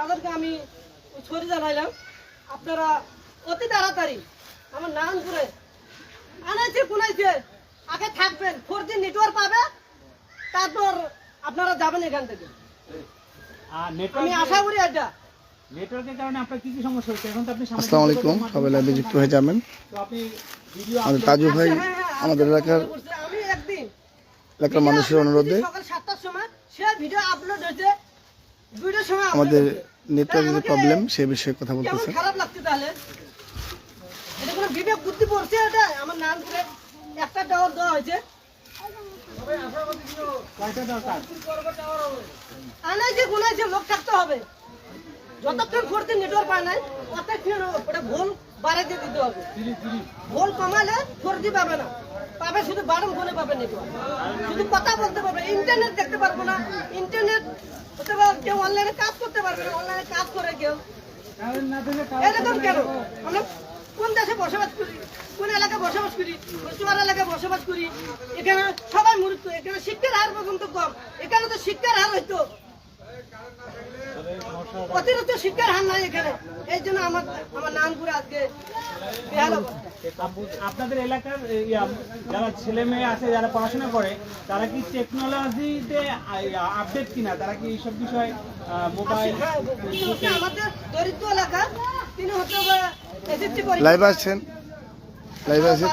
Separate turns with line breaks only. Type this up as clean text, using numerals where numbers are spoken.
তাদেরকে আমি সরি জানাইলাম। আপনারা অতি তাড়াতাড়ি আমার নারায়ণপুরে আনাইছে কুনাইছে আগে থাকবেন, 4G নেটওয়ার্ক পাবে, তারপর আপনারা যাবেন এখান থেকে। আমি আশা করি এটা
নেটওয়ার্কের কারণে আপনার কি কি সমস্যা হচ্ছে এখন তো আপনি
আসসালামু আলাইকুম, সবাই লাইভে যুক্ত হয়ে যাবেন।
তো আপনি ভিডিও
আমাদের তাজু ভাই আমাদের
আমি একদিন
এলাকার মানুষের অনুরোধে
সকাল 7টার সময় সে ভিডিও আপলোড হয়েছে, দুইটার সময়
আমাদের নেটওয়ার্কের যে প্রবলেম সে বিষয়ে কথা
কেমন
বলতেছে।
খারাপ লাগছে তাহলে? এটা কোনো বিবেক বুদ্ধি পড়ছে? এটা আমার নারায়ণপুরে একটা টাওয়ার দেওয়া হয়েছে,
কয়টা দরকার
আনাইছে গুনাইছে লোক থাকতে হবে। যতক্ষণ 4G নেটওয়ার্ক পায় নাই ততক্ষণ ওটা ভোল বাড়াইতে দিতে হবে। ভোল কমালে 4G পাবে না, পাবে শুধু বারম ফোনে পাবে নেটওয়ার্ক, শুধু কথা বলতে পারবে, ইন্টারনেট দেখতে পারবো না। ইন্টারনেট হতে পারে কেউ অনলাইনে কাজ করতে পারবে না, অনলাইনে কাজ করে কেউ। এরকম কেন? আমরা কোন দেশে বসবাস করি, কোন এলাকায় বসবাস করি, চুয়ার এলাকায় বসবাস করি, এখানে সবাই মূর্খ, এখানে শিক্ষার হার পর্যন্ত কম। এখানে তো শিক্ষার হার হইতো, অতিরিক্ত শিক্ষার হার নাই এখানে। এই জন্য আমার নারায়ণপুরে আজকে বেহাল অবস্থা।
আপনাদের এলাকার যারা ছেলে মেয়ে আছে যারা পড়াশোনা করে তারা কি টেকনোলজিতে আপডেট কিনা, তারা কি এইসব বিষয় মোবাইল?
আমাদের দরিদ্র এলাকা, তিনি হচ্ছে SSC
লাইভ আসছেন, লাইভ আছে।